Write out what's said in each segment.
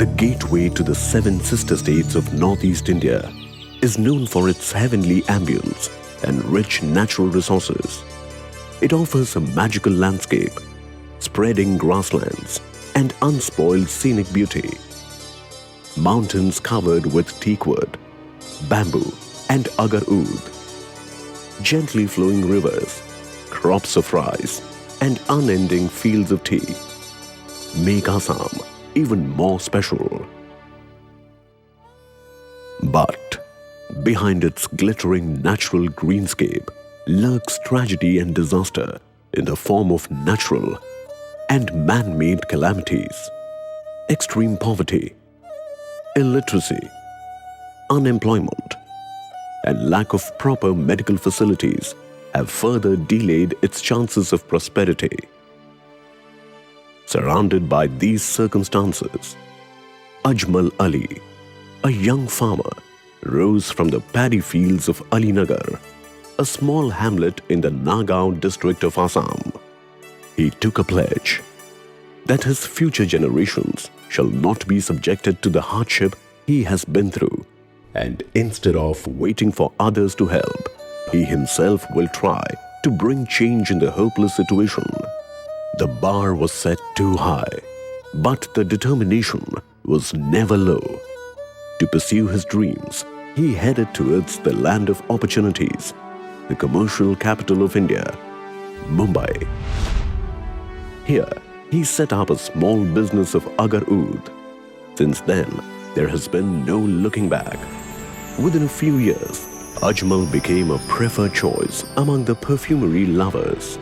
The gateway to the seven sister states of Northeast India is known for its heavenly ambience and rich natural resources. It offers a magical landscape, spreading grasslands, and unspoiled scenic beauty. Mountains covered with teakwood, bamboo, and agar oud. Gently flowing rivers, crops of rice, and unending fields of tea make Assam even more special. But behind its glittering natural greenscape lurks tragedy and disaster in the form of natural and man-made calamities. Extreme poverty, illiteracy, unemployment, and lack of proper medical facilities have further delayed its chances of prosperity. Surrounded by these circumstances, Ajmal Ali, a young farmer, rose from the paddy fields of Alinagar, a small hamlet in the Nagaon district of Assam. He took a pledge that his future generations shall not be subjected to the hardship he has been through, and instead of waiting for others to help, he himself will try to bring change in the hopeless situation. The bar was set too high, but the determination was never low. To pursue his dreams, he headed towards the land of opportunities, the commercial capital of India, Mumbai. Here, he set up a small business of agar oud. Since then, there has been no looking back. Within a few years, Ajmal became a preferred choice among the perfumery lovers.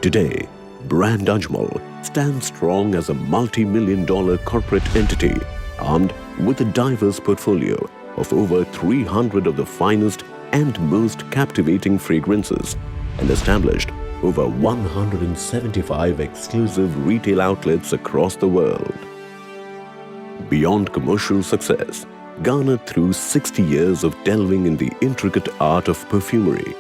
Today, brand Ajmal stands strong as a multi-million-dollar corporate entity armed with a diverse portfolio of over 300 of the finest and most captivating fragrances and established over 175 exclusive retail outlets across the world. Beyond commercial success, garnered through 60 years of delving in the intricate art of perfumery,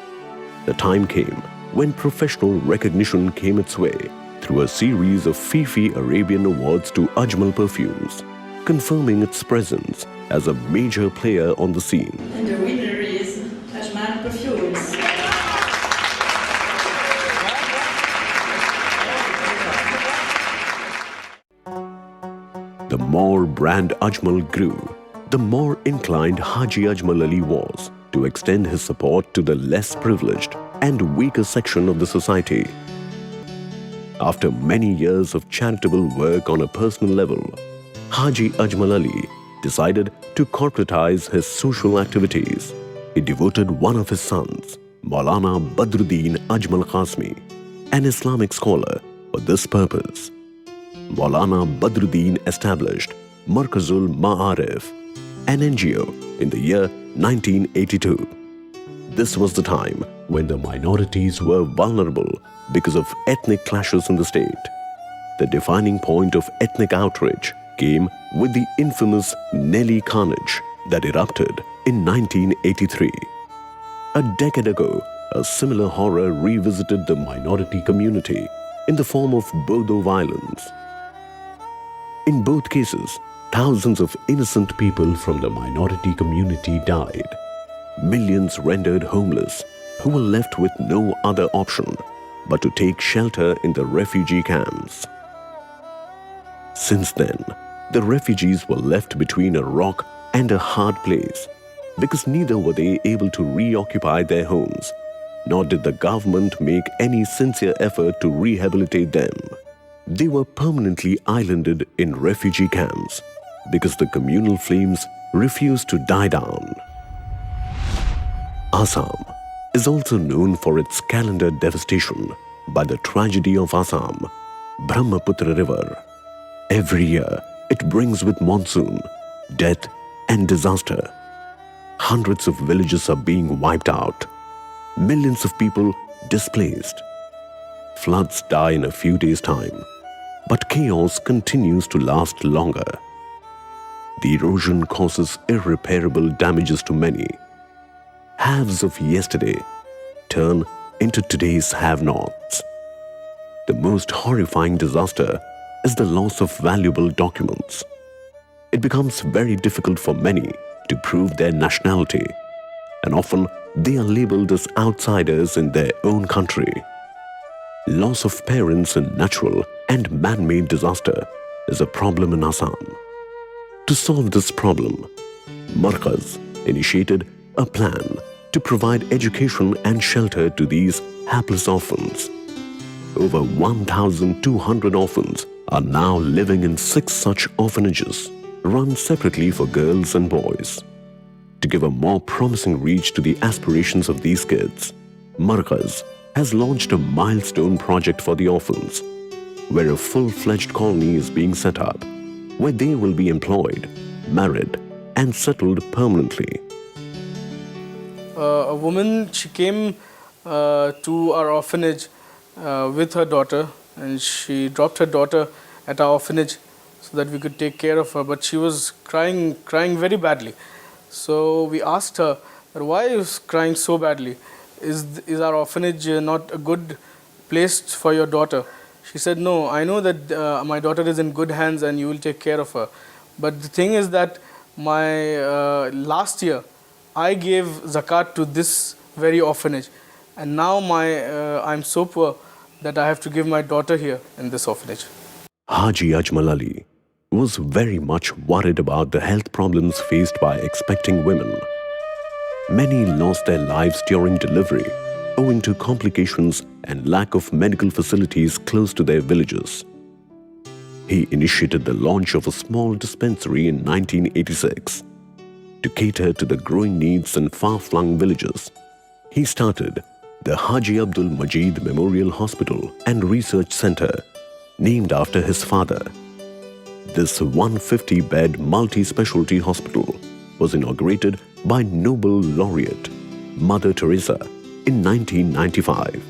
the time came when professional recognition came its way through a series of Fifi Arabian Awards to Ajmal Perfumes, confirming its presence as a major player on the scene. And the winner is Ajmal Perfumes. The more brand Ajmal grew, the more inclined Haji Ajmal Ali was to extend his support to the less privileged and weaker section of the society. After many years of charitable work on a personal level, Haji Ajmal Ali decided to corporatize his social activities. He devoted one of his sons, Maulana Badruddin Ajmal Qasmi, an Islamic scholar, for this purpose. Maulana Badruddin established Markazul Ma'arif, an NGO, in the year 1982. This was the time when the minorities were vulnerable because of ethnic clashes in the state. The defining point of ethnic outrage came with the infamous Nelly carnage that erupted in 1983. A decade ago, a similar horror revisited the minority community in the form of Bodo violence. In both cases, thousands of innocent people from the minority community died. Millions rendered homeless, who were left with no other option but to take shelter in the refugee camps. Since then, the refugees were left between a rock and a hard place because neither were they able to reoccupy their homes, nor did the government make any sincere effort to rehabilitate them. They were permanently islanded in refugee camps because the communal flames refused to die down. Assam is also known for its calendar devastation by the tragedy of Assam, Brahmaputra River. Every year, it brings with monsoon, death and disaster. Hundreds of villages are being wiped out. Millions of people displaced. Floods die in a few days' time, but chaos continues to last longer. The erosion causes irreparable damages to many. Haves of yesterday turn into today's have-nots. The most horrifying disaster is the loss of valuable documents. it becomes very difficult for many to prove their nationality, and often they are labeled as outsiders in their own country. Loss of parents in natural and man-made disaster is a problem in Assam. To solve this problem, Markaz initiated a plan to provide education and shelter to these hapless orphans. Over 1,200 orphans are now living in 6 such orphanages, run separately for girls and boys. To give a more promising reach to the aspirations of these kids, Markaz has launched a milestone project for the orphans, where a full-fledged colony is being set up, where they will be employed, married, and settled permanently. A woman, she came to our orphanage with her daughter, and she dropped her daughter at our orphanage so that we could take care of her, but she was crying very badly. So we asked her, why is crying so badly? Is our orphanage not a good place for your daughter? She said, no, I know that my daughter is in good hands and you will take care of her. But the thing is that my last year, I gave zakat to this very orphanage, and now I'm so poor that I have to give my daughter here in this orphanage. Haji Ajmal Ali was very much worried about the health problems faced by expecting women. Many lost their lives during delivery owing to complications and lack of medical facilities close to their villages. He initiated the launch of a small dispensary in 1986. To cater to the growing needs in far-flung villages, he started the Haji Abdul Majid Memorial Hospital and Research Center, named after his father. This 150-bed multi-specialty hospital was inaugurated by Nobel laureate Mother Teresa in 1995.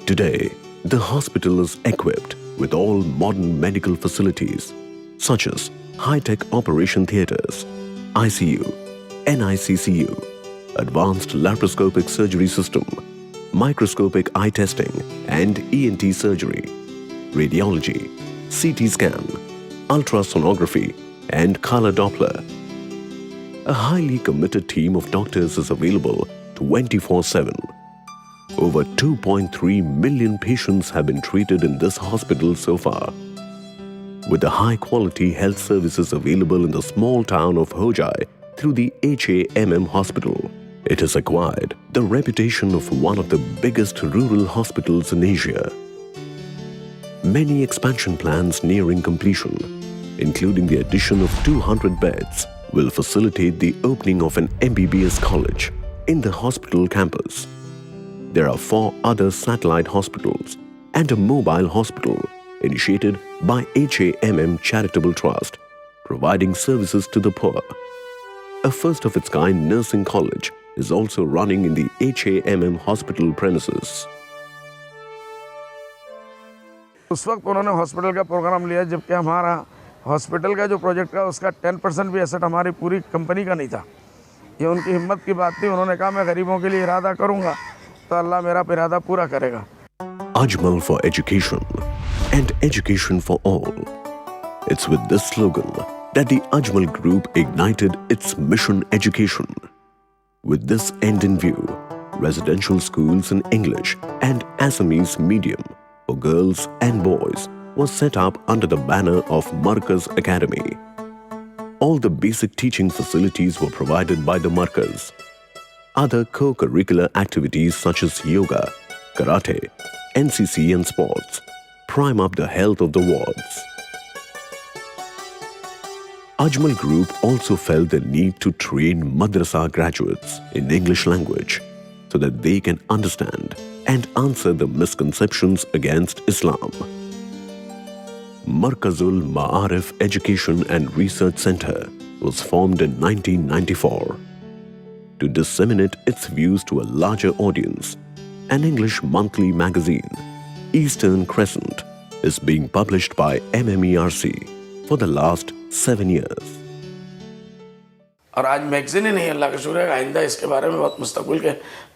Today, the hospital is equipped with all modern medical facilities such as high-tech operation theaters, ICU, NICCU, advanced laparoscopic surgery system, microscopic eye testing and ENT surgery, radiology, CT scan, ultrasonography and color Doppler. A highly committed team of doctors is available 24/7. Over 2.3 million patients have been treated in this hospital so far. With the high-quality health services available in the small town of Hojai through the HAMM hospital, it has acquired the reputation of one of the biggest rural hospitals in Asia. Many expansion plans nearing completion, including the addition of 200 beds, will facilitate the opening of an MBBS college in the hospital campus. There are 4 other satellite hospitals and a mobile hospital initiated by HAMM Charitable Trust, providing services to the poor. A first-of-its-kind nursing college is also running in the HAMM hospital premises. उस वक्त उन्होंने hospital का programme लिया जबकि हमारा hospital का जो project था उसका 10% भी एसेट हमारी पूरी कंपनी का नहीं था। ये उनकी हिम्मत की बात थी। उन्होंने कहा मैं गरीबों के लिए इरादा करूँगा तो अल्लाह मेरा इरादा पूरा करेगा। Ajmal for education and education for all. It's with this slogan that the Ajmal Group ignited its mission education. With this end in view, residential schools in English and Assamese medium for girls and boys was set up under the banner of Markaz Academy. All the basic teaching facilities were provided by the Markaz. Other co-curricular activities such as yoga, karate, NCC and sports prime up the health of the wards. Ajmal Group also felt the need to train madrasa graduates in English language so that they can understand and answer the misconceptions against Islam. Markazul Ma'arif Education and Research Center was formed in 1994. To disseminate its views to a larger audience, an English monthly magazine, Eastern Crescent, is being published by MMERC for the last 7 years. और आज magazine ही नहीं, अल्लाह का शुक्र है, आइंदा इसके बारे में बहुत मुस्तक़बिल के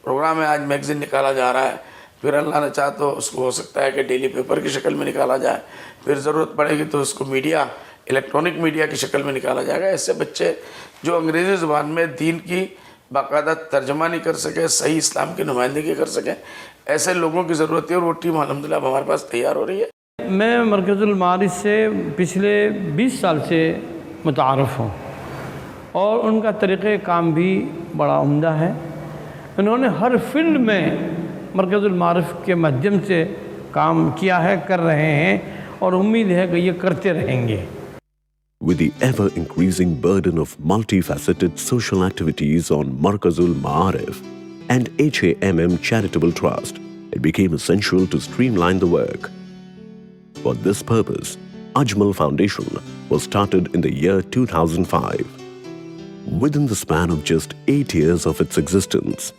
प्रोग्राम है। आज मैगजीन निकाला जा रहा है, फिर अल्लाह ने चाहा तो उसको हो सकता है कि डेली पेपर की शक्ल में निकाला जाए, फिर ज़रूरत पड़ेगी तो उसको मीडिया इलेक्ट्रॉनिक मीडिया की शक्ल में निकाला जाएगा। ऐसे बच्चे जो अंग्रेज़ी ज़बान में दीन की बाकायदा तर्जमा नहीं कर सके, सही इस्लाम की नुमाइंदगी कर सकें, ऐसे लोगों की ज़रूरत है और वो टीम अल्हम्दुलिल्लाह हमारे पास तैयार हो रही है। मैं मरकज़ुल मारिफ से पिछले 20 साल से मुतारफ़ हूँ और उनका तरीक़े काम भी बड़ा उम्दा है। उन्होंने हर फील्ड में मरकज़ुल मारिफ के माध्यम से काम किया है, कर रहे हैं और उम्मीद है कि ये करते रहेंगे। With the ever-increasing burden of multifaceted social activities on Markazul Ma'arif and HAMM Charitable Trust, it became essential to streamline the work. For this purpose, Ajmal Foundation was started in the year 2005. Within the span of just 8 years of its existence,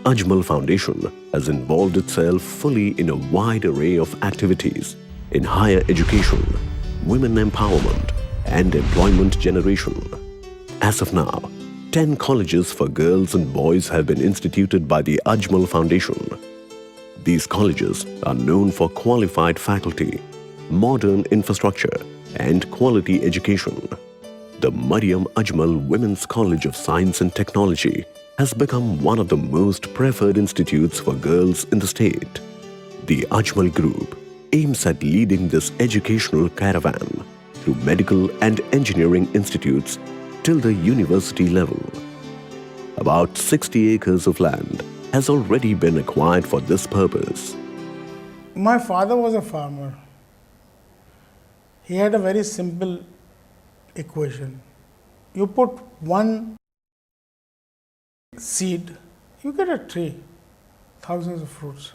Ajmal Foundation has involved itself fully in a wide array of activities in higher education, women empowerment, and employment generation. As of now, 10 colleges for girls and boys have been instituted by the Ajmal Foundation. These colleges are known for qualified faculty, modern infrastructure, and quality education. The Maryam Ajmal Women's College of Science and Technology has become one of the most preferred institutes for girls in the state. The Ajmal Group aims at leading this educational caravan through medical and engineering institutes till the university level. About 60 acres of land has already been acquired for this purpose. My father was a farmer. He had a very simple equation. You put one seed, you get a tree, thousands of fruits.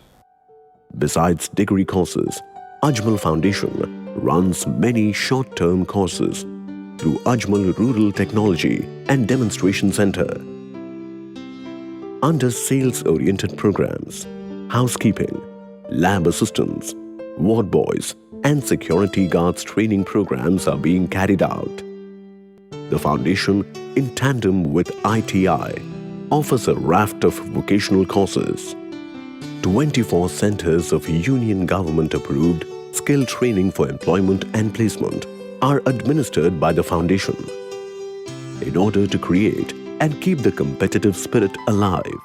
Besides degree courses, Ajmal Foundation runs many short-term courses through Ajmal Rural Technology and Demonstration Center. Under sales-oriented programs, housekeeping, lab assistants, ward boys, and security guards training programs are being carried out. The foundation, in tandem with ITI, offers a raft of vocational courses. 24 centers of union government-approved skill training for employment and placement are administered by the foundation. In order to create and keep the competitive spirit alive,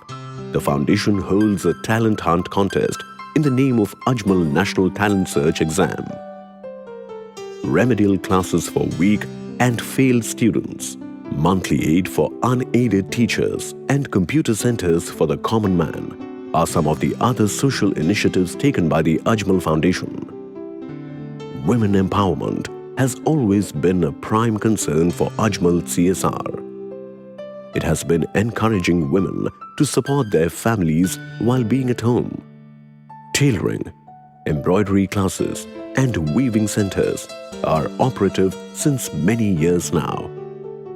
the foundation holds a talent hunt contest in the name of Ajmal National Talent Search Exam. Remedial classes for weak and failed students, monthly aid for unaided teachers, and computer centers for the common man are some of the other social initiatives taken by the Ajmal Foundation. Women empowerment has always been a prime concern for Ajmal CSR. It has been encouraging women to support their families while being at home. Tailoring, embroidery classes, and weaving centers are operative since many years now.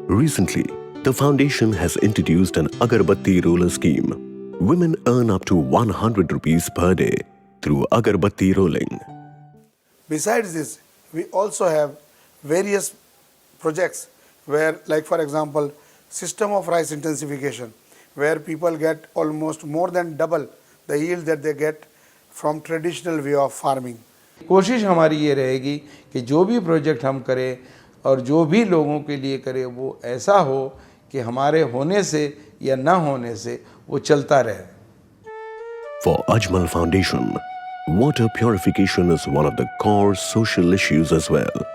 Recently, the foundation has introduced an Agarbatti roller scheme. Women earn up to 100 rupees per day through Agarbatti rolling. Besides this, we also have various projects where, like for example, system of rice intensification, where people get almost more than double the yield that they get from traditional way of farming. कोशिश हमारी ये रहेगी कि जो भी project हम करें और जो भी लोगों के लिए करें वो ऐसा हो कि हमारे होने से या ना होने से वो चलता रहे. For Ajmal Foundation, water purification is one of the core social issues as well.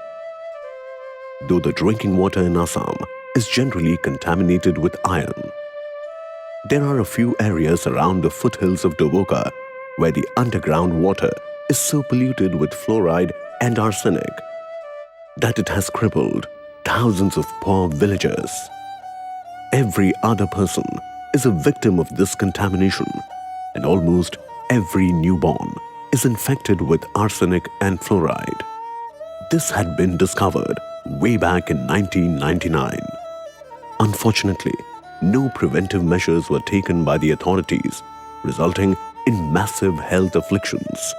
Though the drinking water in Assam is generally contaminated with iron, there are a few areas around the foothills of Doboka where the underground water is so polluted with fluoride and arsenic that it has crippled thousands of poor villagers. Every other person is a victim of this contamination, and almost every newborn is infected with arsenic and fluoride. This had been discovered way back in 1999. Unfortunately, no preventive measures were taken by the authorities, resulting in massive health afflictions.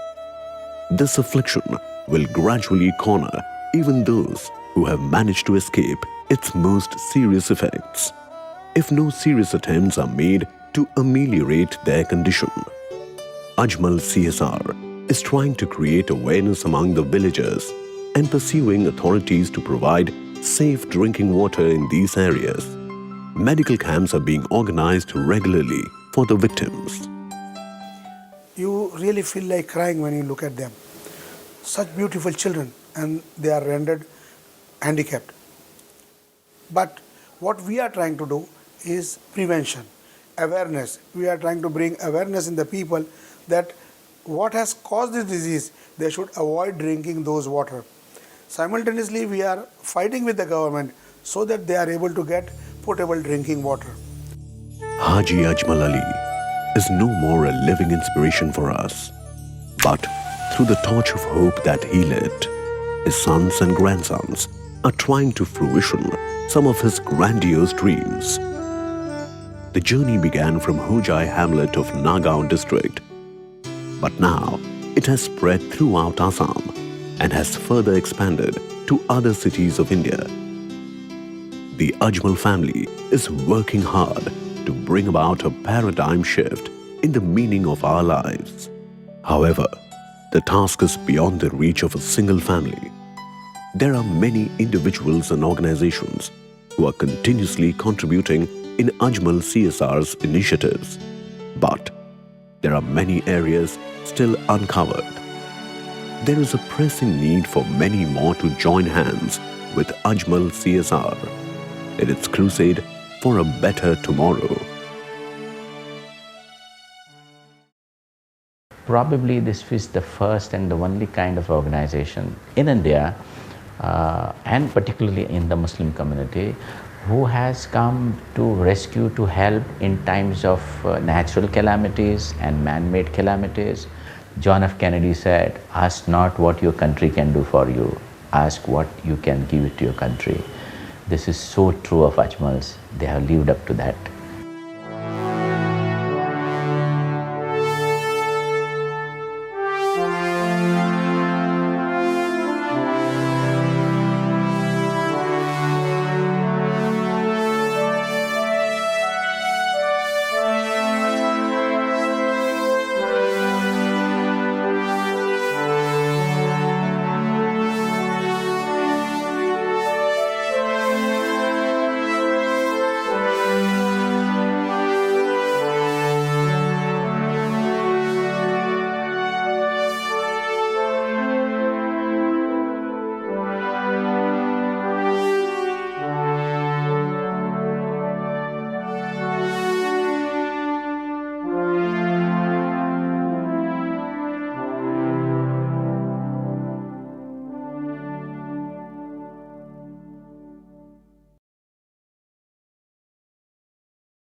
This affliction will gradually corner even those who have managed to escape its most serious effects, if no serious attempts are made to ameliorate their condition. Ajmal CSR is trying to create awareness among the villagers and pursuing authorities to provide safe drinking water in these areas. Medical camps are being organized regularly for the victims. You really feel like crying when you look at them. Such beautiful children, and they are rendered handicapped. But what we are trying to do is prevention, awareness. We are trying to bring awareness in the people that what has caused this disease, they should avoid drinking those water. Simultaneously, we are fighting with the government so that they are able to get potable drinking water. Haji Ajmal Ali is no more a living inspiration for us, but through the torch of hope that he lit, his sons and grandsons are trying to fruition some of his grandiose dreams. The journey began from Hojai hamlet of Nagaon district, but now it has spread throughout Assam and has further expanded to other cities of India. The Ajmal family is working hard to bring about a paradigm shift in the meaning of our lives. However, the task is beyond the reach of a single family. There are many individuals and organizations who are continuously contributing in Ajmal CSR's initiatives. But there are many areas still uncovered. There is a pressing need for many more to join hands with Ajmal CSR in its crusade for a better tomorrow. Probably this is the first and the only kind of organization in India and particularly in the Muslim community who has come to rescue, to help in times of natural calamities and man-made calamities. John F. Kennedy said, "Ask not what your country can do for you, ask what you can give it to your country." This is so true of Ajmals. They have lived up to that.